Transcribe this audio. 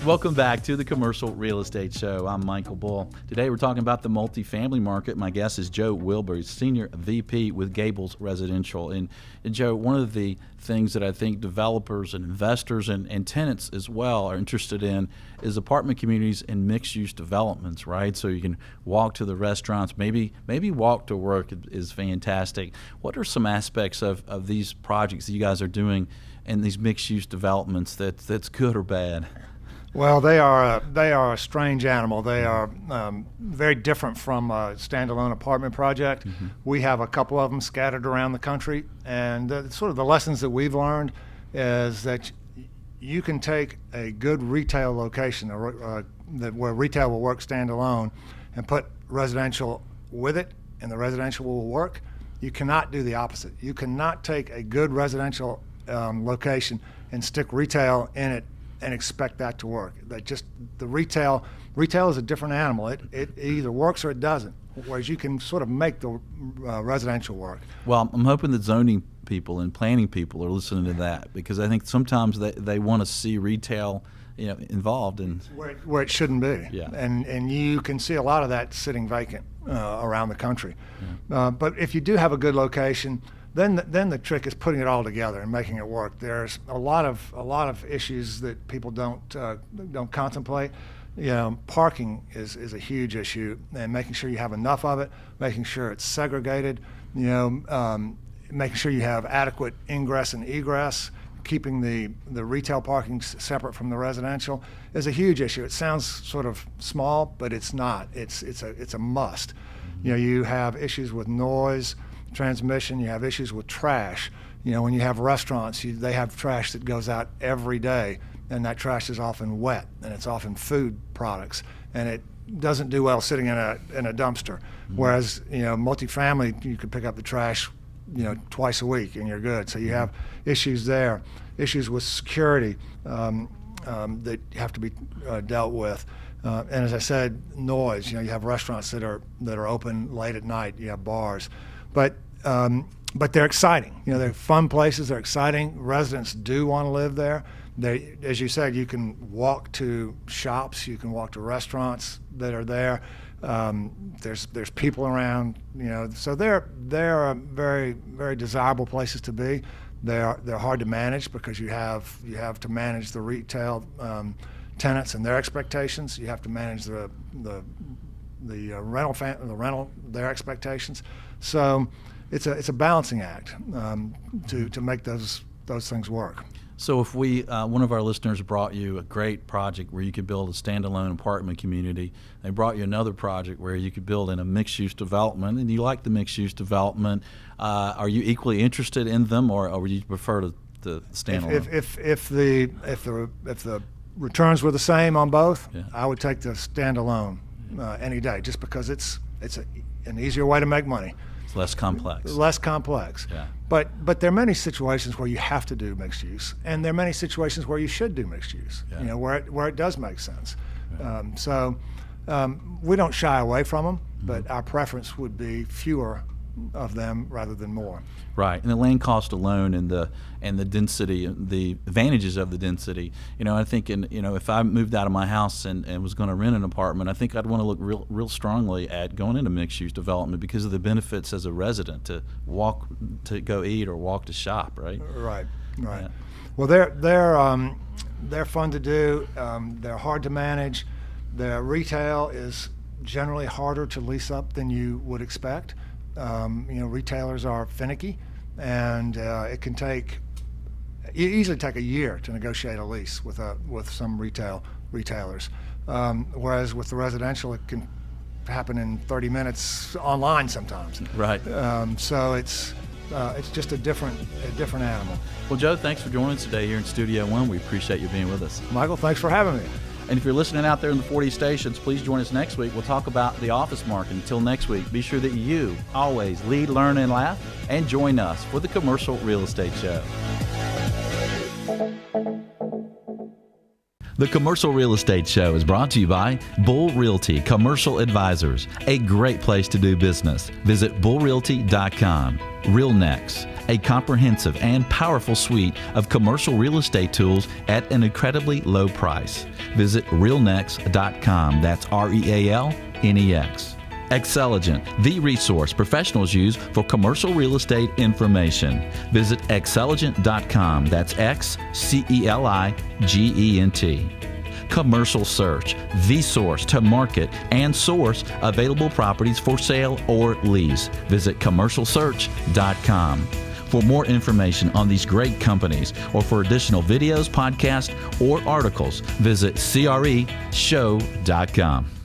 Welcome back to the Commercial Real Estate Show. I'm Michael Bull. Today we're talking about the multifamily market. My guest is Joe Wilber, Senior VP with Gables Residential. And Joe, one of the things that I think developers and investors and tenants as well are interested in is apartment communities and mixed-use developments, right? So you can walk to the restaurants, maybe walk to work is fantastic. What are some aspects of these projects that you guys are doing in these mixed-use developments that's good or bad? Well, they are a strange animal. They are very different from a standalone apartment project. Mm-hmm. We have a couple of them scattered around the country, and sort of the lessons that we've learned is that you can take a good retail location where retail will work standalone and put residential with it, and the residential will work. You cannot do the opposite. You cannot take a good residential location and stick retail in it and expect that to work. The retail is a different animal. It either works or it doesn't, whereas you can sort of make the residential work. Well, I'm hoping that zoning people and planning people are listening to that, because I think sometimes they want to see retail involved in where it shouldn't be. Yeah. And you can see a lot of that sitting vacant around the country. Yeah. But if you do have a good location, then the trick is putting it all together and making it work. There's a lot of issues that people don't contemplate. Parking is a huge issue, and making sure you have enough of it, making sure it's segregated, making sure you have adequate ingress and egress, keeping the retail parking separate from the residential is a huge issue. It sounds sort of small, but it's not. It's a must. You have issues with noise, transmission. You have issues with trash. When you have restaurants, they have trash that goes out every day, and that trash is often wet, and it's often food products, and it doesn't do well sitting in a dumpster. Mm-hmm. Whereas multifamily, you could pick up the trash twice a week and you're good. So you have issues there, issues with security that have to be dealt with. And as I said, noise. You have restaurants that are open late at night. You have bars. But they're exciting. They're fun places. They're exciting. Residents do want to live there. As you said, you can walk to shops. You can walk to restaurants that are there. There's people around. So they're very, very desirable places to be. They're hard to manage because you have to manage the retail tenants and their expectations. You have to manage the rental their expectations. So it's a balancing act to make those things work. So if one of our listeners brought you a great project where you could build a standalone apartment community, they brought you another project where you could build in a mixed-use development, and you like the mixed-use development, are you equally interested in them, or would you prefer to standalone? If the returns were the same on both, yeah, I would take the standalone any day, just because it's an easier way to make money. It's less complex. Yeah. But there are many situations where you have to do mixed use, and there are many situations where you should do mixed use. Yeah. Where it does make sense. Yeah. We don't shy away from them, but our preference would be fewer of them rather than more. Right, and the land cost alone and the density, the advantages of the density. I think if I moved out of my house and was going to rent an apartment, I think I'd want to look real strongly at going into mixed-use development because of the benefits as a resident to walk to go eat or walk to shop. Right. Right. Yeah. Well, they're fun to do. They're hard to manage. Their retail is generally harder to lease up than you would expect. Retailers are finicky, and it can easily take a year to negotiate a lease with some retailers. Whereas with the residential, it can happen in 30 minutes online sometimes. Right. So it's just a different animal. Well, Joe, thanks for joining us today here in Studio One. We appreciate you being with us. Michael, thanks for having me. And if you're listening out there in the 40 stations, please join us next week. We'll talk about the office market. Until next week, be sure that you always lead, learn, and laugh, and join us for the Commercial Real Estate Show. The Commercial Real Estate Show is brought to you by Bull Realty Commercial Advisors, a great place to do business. Visit bullrealty.com. RealNex, a comprehensive and powerful suite of commercial real estate tools at an incredibly low price. Visit realnex.com. That's RealNex. Xceligent, the resource professionals use for commercial real estate information. Visit xceligent.com. That's XCELIGENT. Commercial Search, the source to market and source available properties for sale or lease. Visit commercialsearch.com. For more information on these great companies or for additional videos, podcasts, or articles, visit CREshow.com.